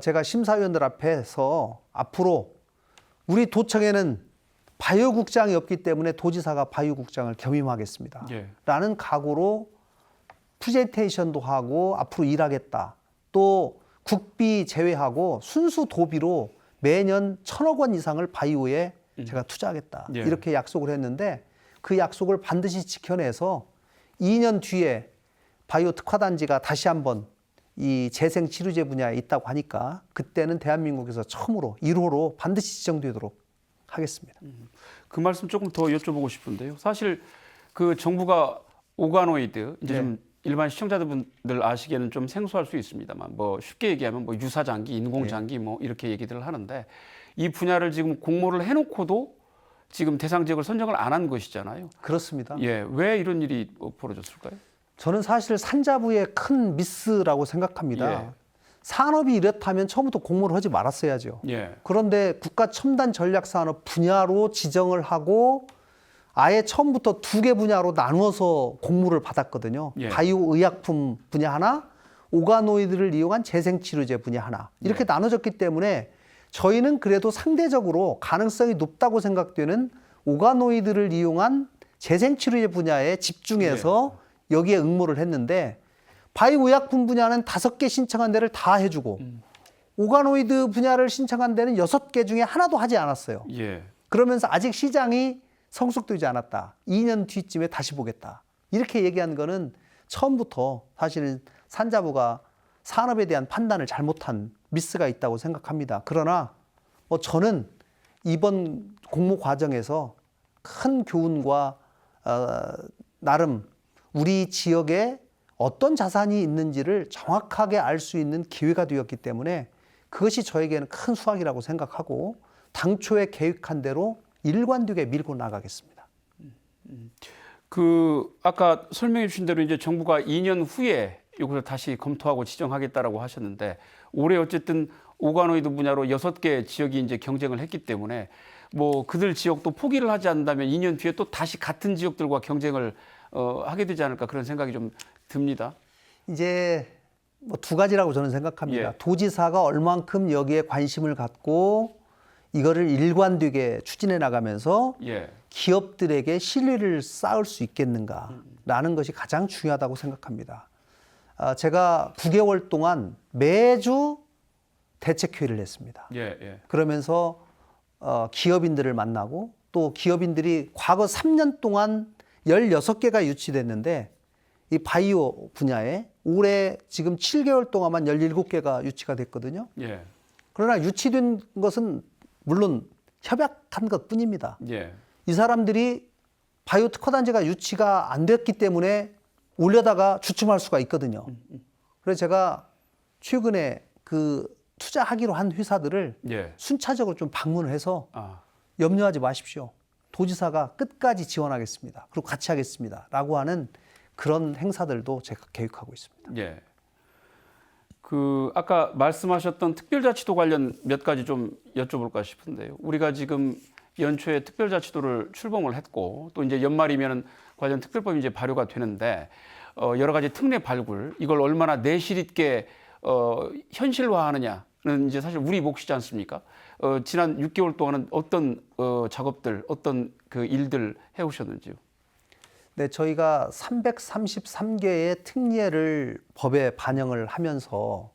제가 심사위원들 앞에서 앞으로 우리 도청에는 바이오국장이 없기 때문에 도지사가 바이오국장을 겸임하겠습니다. 예. 라는 각오로 프레젠테이션도 하고 앞으로 일하겠다. 또 국비 제외하고 순수 도비로 매년 1,000억 원 이상을 바이오에 제가 투자하겠다. 예. 이렇게 약속을 했는데 그 약속을 반드시 지켜내서 2년 뒤에 바이오 특화단지가 다시 한번 이 재생치료제 분야에 있다고 하니까 그때는 대한민국에서 처음으로 1호로 반드시 지정되도록 하겠습니다. 그 말씀 조금 더 여쭤보고 싶은데요. 사실 그 정부가 오가노이드 이제 네. 좀 일반 시청자분들 아시기에는 좀 생소할 수 있습니다만 뭐 쉽게 얘기하면 뭐 유사장기, 인공장기 뭐 이렇게 얘기들을 하는데 이 분야를 지금 공모를 해놓고도 지금 대상 지역을 선정을 안 한 것이잖아요. 그렇습니다. 예, 왜 이런 일이 벌어졌을까요? 저는 사실 산자부의 큰 미스라고 생각합니다. 예. 산업이 이렇다면 처음부터 공모를 하지 말았어야죠. 예, 그런데 국가 첨단 전략 산업 분야로 지정을 하고 아예 처음부터 2개 분야로 나누어서 공모를 받았거든요. 예. 바이오 의약품 분야 하나, 오가노이드를 이용한 재생치료제 분야 하나. 이렇게 나눠졌기 때문에 저희는 그래도 상대적으로 가능성이 높다고 생각되는 오가노이드를 이용한 재생치료제 분야에 집중해서 여기에 응모를 했는데 바이오 의약품 분야는 5개 신청한 데를 다 해주고 오가노이드 분야를 신청한 데는 6개 중에 하나도 하지 않았어요. 예, 그러면서 아직 시장이 성숙되지 않았다. 2년 뒤쯤에 다시 보겠다. 이렇게 얘기한 거는 처음부터 사실은 산자부가 산업에 대한 판단을 잘못한 미스가 있다고 생각합니다. 그러나 저는 이번 공모 과정에서 큰 교훈과 나름 우리 지역에 어떤 자산이 있는지를 정확하게 알 수 있는 기회가 되었기 때문에 그것이 저에게는 큰 수확이라고 생각하고 당초에 계획한 대로 일관되게 밀고 나가겠습니다. 그 아까 설명해 주신 대로 이제 정부가 2년 후에 이것을 다시 검토하고 지정하겠다라고 하셨는데 올해 어쨌든 오가노이드 분야로 6개 지역이 이제 경쟁을 했기 때문에 뭐 그들 지역도 포기를 하지 않는다면 2년 뒤에 또 다시 같은 지역들과 경쟁을 하게 되지 않을까 그런 생각이 좀 듭니다. 이제 뭐 2가지라고 저는 생각합니다. 예. 도지사가 얼만큼 여기에 관심을 갖고 이거를 일관되게 추진해 나가면서 예, 기업들에게 신뢰를 쌓을 수 있겠는가라는 것이 가장 중요하다고 생각합니다. 제가 9개월 동안 매주 대책회의를 했습니다. 예, 예. 그러면서 기업인들을 만나고 또 기업인들이 과거 3년 동안 16개가 유치됐는데 이 바이오 분야에 올해 지금 7개월 동안만 17개가 유치가 됐거든요. 예. 그러나 유치된 것은 물론 협약한 것뿐입니다. 예. 이 사람들이 바이오 특허단지가 유치가 안 됐기 때문에 올려다가 주춤할 수가 있거든요. 그래서 제가 최근에 그 투자하기로 한 회사들을 예. 순차적으로 좀 방문을 해서 아. 염려하지 마십시오. 도지사가 끝까지 지원하겠습니다. 그리고 같이 하겠습니다. 라고 하는 그런 행사들도 제가 계획하고 있습니다. 예. 그 아까 말씀하셨던 특별자치도 관련 몇 가지 좀 여쭤볼까 싶은데요. 우리가 지금 연초에 특별자치도를 출범을 했고 또 이제 연말이면은 관련 특별법이 이제 발효가 되는데 여러 가지 특례 발굴 이걸 얼마나 내실 있게 현실화하느냐는 이제 사실 우리 몫이지 않습니까? 지난 6개월 동안은 어떤 작업들, 어떤 그 일들 해오셨는지요? 네, 저희가 333개의 특례를 법에 반영을 하면서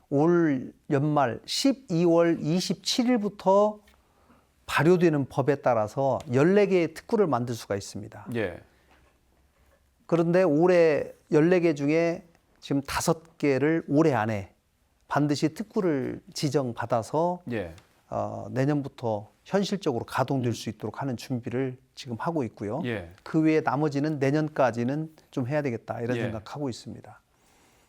올 연말 12월 27일부터 발효되는 법에 따라서 14개의 특구를 만들 수가 있습니다. 예. 그런데 올해 14개 중에 지금 5개를 올해 안에 반드시 특구를 지정받아서 예. 내년부터 현실적으로 가동될 수 있도록 하는 준비를 지금 하고 있고요. 예. 그 외에 나머지는 내년까지는 좀 해야 되겠다 이런 예. 생각하고 있습니다.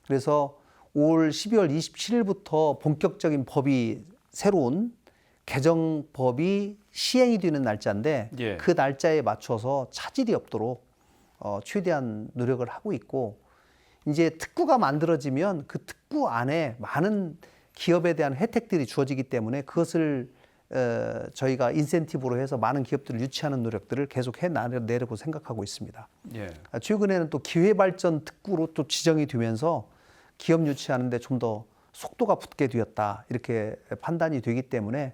그래서 올 12월 27일부터 본격적인 법이 새로운 개정법이 시행이 되는 날짜인데 예. 그 날짜에 맞춰서 차질이 없도록 최대한 노력을 하고 있고 이제 특구가 만들어지면 그 특구 안에 많은 기업에 대한 혜택들이 주어지기 때문에 그것을 저희가 인센티브로 해서 많은 기업들을 유치하는 노력들을 계속 해내려고 생각하고 있습니다. 예. 최근에는 또 기회발전 특구로 또 지정이 되면서 기업 유치하는데 좀 더 속도가 붙게 되었다 이렇게 판단이 되기 때문에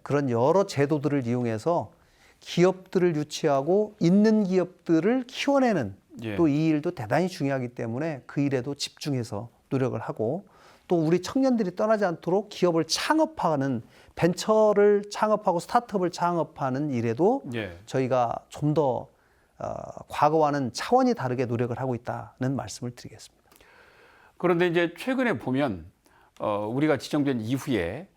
그런 여러 제도들을 이용해서 기업들을 유치하고 있는 기업들을 키워내는 예. 또 이 일도 대단히 중요하기 때문에 그 일에도 집중해서 노력을 하고 또 우리 청년들이 떠나지 않도록 기업을 창업하는 벤처를 창업하고 스타트업을 창업하는 일에도 예. 저희가 좀 더 과거와는 차원이 다르게 노력을 하고 있다는 말씀을 드리겠습니다. 그런데 이제 최근에 보면 우리가 지정된 이후에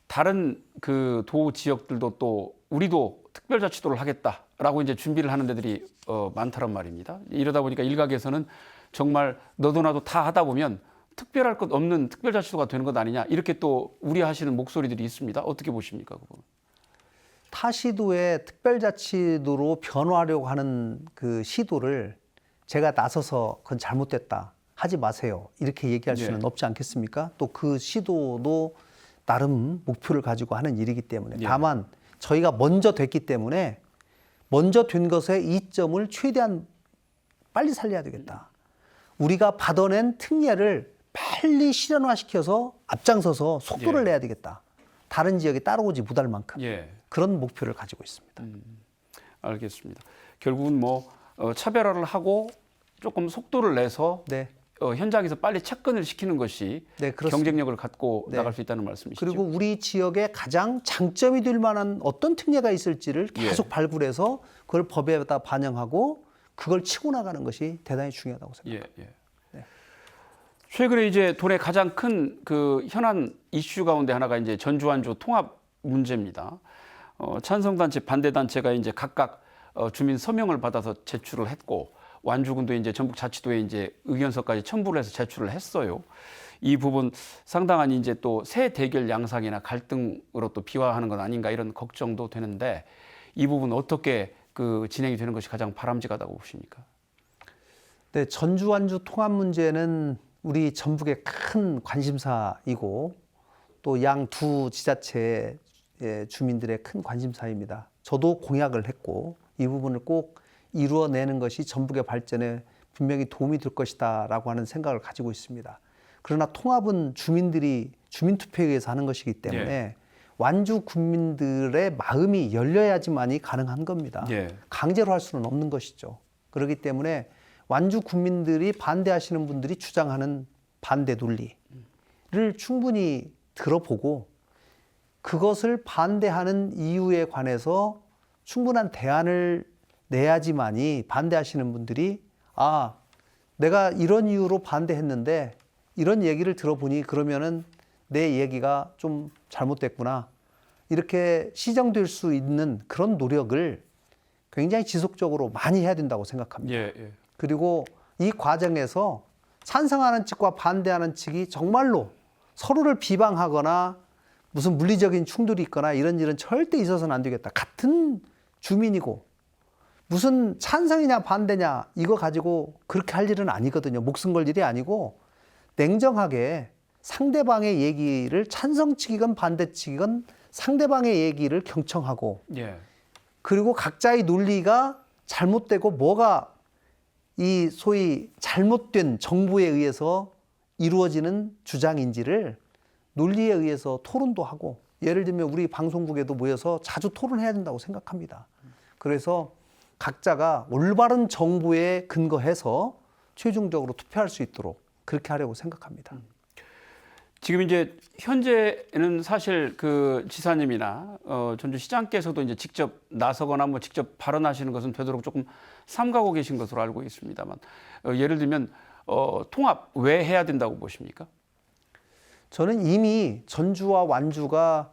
다른 그 도 지역들도 또 우리도 특별자치도를 하겠다라고 이제 준비를 하는 데들이 많다란 말입니다. 이러다 보니까 일각에서는 정말 너도 나도 다 하다 보면 특별할 것 없는 특별자치도가 되는 것 아니냐 이렇게 또 우려하시는 목소리들이 있습니다. 어떻게 보십니까, 그건? 타 시도의 특별자치도로 변화하려고 하는 그 시도를 제가 나서서 그건 잘못됐다 하지 마세요 이렇게 얘기할 수는 예. 없지 않겠습니까? 또 그 시도도 나름 목표를 가지고 하는 일이기 때문에 예. 다만 저희가 먼저 됐기 때문에 먼저 된 것의 이점을 최대한 빨리 살려야 되겠다. 우리가 받아낸 특례를 빨리 실현화시켜서 앞장서서 속도를 예. 내야 되겠다. 다른 지역이 따라오지 못할 만큼 예. 그런 목표를 가지고 있습니다. 알겠습니다. 결국은 뭐 차별화를 하고 조금 속도를 내서 네. 현장에서 빨리 착근을 시키는 것이 네, 그렇습니다. 경쟁력을 갖고 네. 나갈 수 있다는 말씀이시죠? 그리고 우리 지역에 가장 장점이 될 만한 어떤 특례가 있을지를 계속 발굴해서 그걸 법에다 반영하고 그걸 치고 나가는 것이 대단히 중요하다고 생각합니다. 예, 예. 최근에 이제 돈의 가장 큰 그 현안 이슈 가운데 하나가 이제 전주완주 통합 문제입니다. 찬성단체, 반대단체가 이제 각각 주민 서명을 받아서 제출을 했고 완주군도 이제 전북자치도에 이제 의견서까지 첨부를 해서 제출을 했어요. 이 부분 상당한 이제 또 새 대결 양상이나 갈등으로 또 비화하는 건 아닌가 이런 걱정도 되는데 이 부분 어떻게 그 진행이 되는 것이 가장 바람직하다고 보십니까? 네, 전주 완주 통합 문제는 우리 전북의 큰 관심사이고 또 양 두 지자체의 주민들의 큰 관심사입니다. 저도 공약을 했고 이 부분을 꼭 이루어내는 것이 전북의 발전에 분명히 도움이 될 것이다라고 하는 생각을 가지고 있습니다. 그러나 통합은 주민들이 주민투표에 의해서 하는 것이기 때문에 예. 완주 국민들의 마음이 열려야지만이 가능한 겁니다. 예. 강제로 할 수는 없는 것이죠. 그렇기 때문에 완주 국민들이 반대하시는 분들이 주장하는 반대 논리를 충분히 들어보고 그것을 반대하는 이유에 관해서 충분한 대안을 내야지만이 반대하시는 분들이 아, 내가 이런 이유로 반대했는데 이런 얘기를 들어보니 그러면은 내 얘기가 좀 잘못됐구나. 이렇게 시정될 수 있는 그런 노력을 굉장히 지속적으로 많이 해야 된다고 생각합니다. 예, 예. 그리고 이 과정에서 찬성하는 측과 반대하는 측이 정말로 서로를 비방하거나 무슨 물리적인 충돌이 있거나 이런 절대 있어서는 안 되겠다. 같은 주민이고 무슨 찬성이냐 반대냐 이거 가지고 그렇게 할 일은 아니거든요. 목숨 걸 일이 아니고 냉정하게 상대방의 얘기를 찬성 측이건 반대 측이건 상대방의 얘기를 경청하고 예. 그리고 각자의 논리가 잘못되고 뭐가 이 소위 잘못된 정보에 의해서 이루어지는 주장인지를 논리에 의해서 토론도 하고 예를 들면 우리 방송국에도 모여서 자주 토론해야 된다고 생각합니다. 그래서 각자가 올바른 정보에 근거해서 최종적으로 투표할 수 있도록 그렇게 하려고 생각합니다. 지금 이제 현재는 사실 그 지사님이나 전주시장께서도 이제 직접 나서거나 뭐 직접 발언하시는 것은 되도록 조금 삼가고 계신 것으로 알고 있습니다만 예를 들면 통합 왜 해야 된다고 보십니까? 저는 이미 전주와 완주가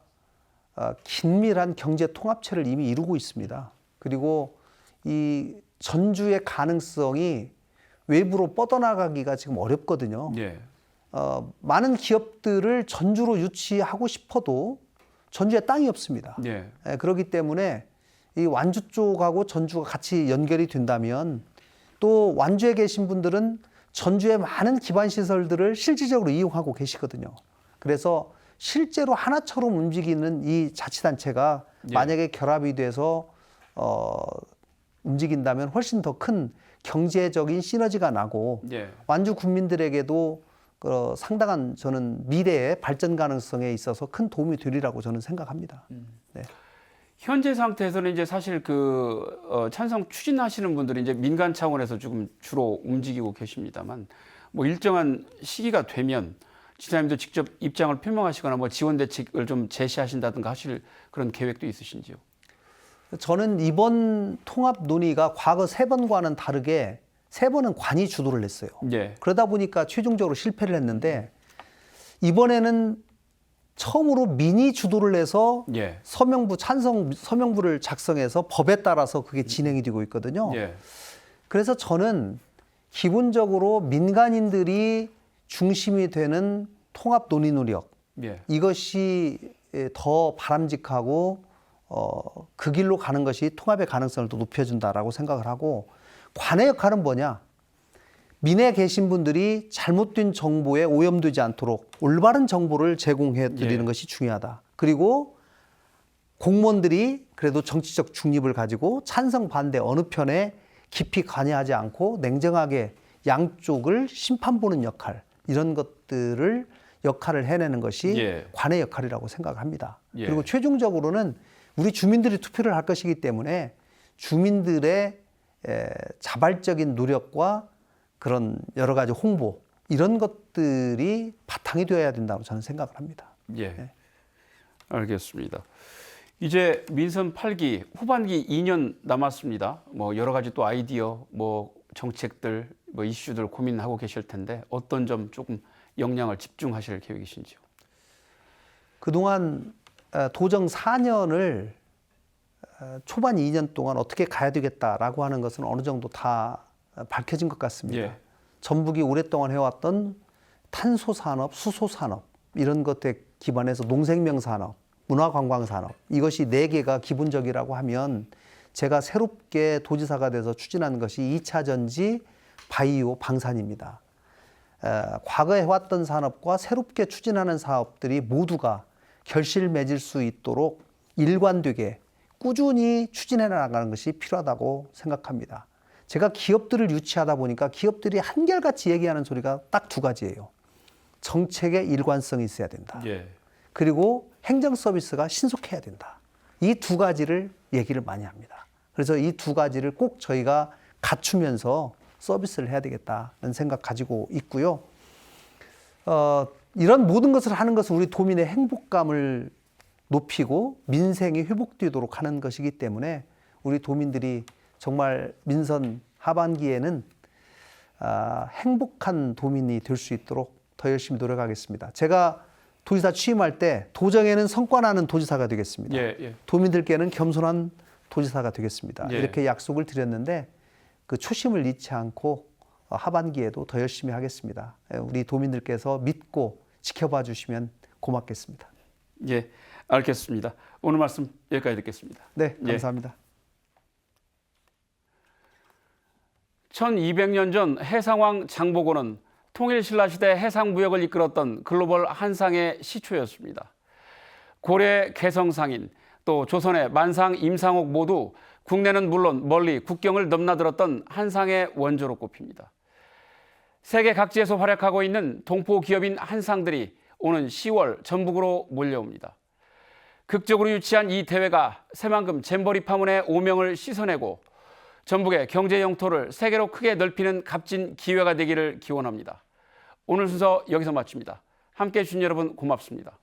긴밀한 경제 통합체를 이미 이루고 있습니다. 그리고 이 전주의 가능성이 외부로 뻗어나가기가 지금 어렵거든요. 예. 많은 기업들을 전주로 유치하고 싶어도 전주에 땅이 없습니다. 예. 그렇기 때문에 이 완주 쪽하고 전주가 같이 연결이 된다면 또 완주에 계신 분들은 전주의 많은 기반 시설들을 실질적으로 이용하고 계시거든요. 그래서 실제로 하나처럼 움직이는 이 자치단체가 예. 만약에 결합이 돼서 움직인다면 훨씬 더 큰 경제적인 시너지가 나고 예. 완주 국민들에게도 상당한 저는 미래의 발전 가능성에 있어서 큰 도움이 되리라고 저는 생각합니다. 네. 현재 상태에서는 이제 사실 그 찬성 추진하시는 분들이 이제 민간 차원에서 지금 주로 움직이고 계십니다만 뭐 일정한 시기가 되면 지사님도 직접 입장을 표명하시거나 뭐 지원 대책을 좀 제시하신다든가 하실 그런 계획도 있으신지요? 저는 이번 통합 논의가 과거 3번과는 다르게 3번은 관이 주도를 했어요. 예. 그러다 보니까 최종적으로 실패를 했는데 이번에는 처음으로 민이 주도를 해서 예. 찬성 서명부를 작성해서 법에 따라서 그게 진행이 되고 있거든요. 예. 그래서 저는 기본적으로 민간인들이 중심이 되는 통합 논의 노력 예. 이것이 더 바람직하고 그 길로 가는 것이 통합의 가능성을 더 높여준다라고 생각을 하고 관의 역할은 뭐냐? 민에 계신 분들이 잘못된 정보에 오염되지 않도록 올바른 정보를 제공해 드리는 예. 것이 중요하다. 그리고 공무원들이 그래도 정치적 중립을 가지고 찬성 반대 어느 편에 깊이 관여하지 않고 냉정하게 양쪽을 심판보는 역할 이런 것들을 역할을 해내는 것이 예. 관의 역할이라고 생각을 합니다. 예. 그리고 최종적으로는 우리 주민들이 투표를 할 것이기 때문에 주민들의 자발적인 노력과 그런 여러 가지 홍보 이런 것들이 바탕이 되어야 된다고 저는 생각을 합니다. 예. 네. 알겠습니다. 이제 민선 8기 후반기 2년 남았습니다. 뭐 여러 가지 또 아이디어, 뭐 정책들, 뭐 이슈들 고민하고 계실 텐데 어떤 점 조금 역량을 집중하실 계획이신지요? 그동안 도정 4년을 초반 2년 동안 어떻게 가야 되겠다라고 하는 것은 어느 정도 다 밝혀진 것 같습니다. 예. 전북이 오랫동안 해왔던 탄소산업, 수소산업 이런 것에 기반해서 농생명산업, 문화관광산업 이것이 4개가 기본적이라고 하면 제가 새롭게 도지사가 돼서 추진한 것이 2차 전지, 바이오, 방산입니다. 과거에 해왔던 산업과 새롭게 추진하는 사업들이 모두가 결실 맺을 수 있도록 일관되게 꾸준히 추진해 나가는 것이 필요하다고 생각합니다. 제가 기업들을 유치하다 보니까 기업들이 한결같이 얘기하는 소리가 딱 2가지예요. 정책의 일관성이 있어야 된다. 예. 그리고 행정 서비스가 신속해야 된다. 이 2가지를 얘기를 많이 합니다. 그래서 이 2가지를 꼭 저희가 갖추면서 서비스를 해야 되겠다는 생각 가지고 있고요. 이런 모든 것을 하는 것은 우리 도민의 행복감을 높이고 민생이 회복되도록 하는 것이기 때문에 우리 도민들이 정말 민선 하반기에는 행복한 도민이 될 수 있도록 더 열심히 노력하겠습니다. 제가 도지사 취임할 때 도정에는 성과 나는 도지사가 되겠습니다. 도민들께는 겸손한 도지사가 되겠습니다. 이렇게 약속을 드렸는데 그 초심을 잃지 않고 하반기에도 더 열심히 하겠습니다. 우리 도민들께서 믿고 지켜봐 주시면 고맙겠습니다. 예, 알겠습니다. 오늘 말씀 여기까지 듣겠습니다. 네, 감사합니다. 1200년 전 해상왕 장보고는 통일신라시대 해상무역을 이끌었던 글로벌 한상의 시초였습니다. 고려의 개성상인, 또 조선의 만상, 임상옥 모두 국내는 물론 멀리 국경을 넘나들었던 한상의 원조로 꼽힙니다. 세계 각지에서 활약하고 있는 동포 기업인 한상들이 오는 10월 전북으로 몰려옵니다. 극적으로 유치한 이 대회가 새만금 잼버리 파문의 오명을 씻어내고 전북의 경제 영토를 세계로 크게 넓히는 값진 기회가 되기를 기원합니다. 오늘 순서 여기서 마칩니다. 함께해 주신 여러분 고맙습니다.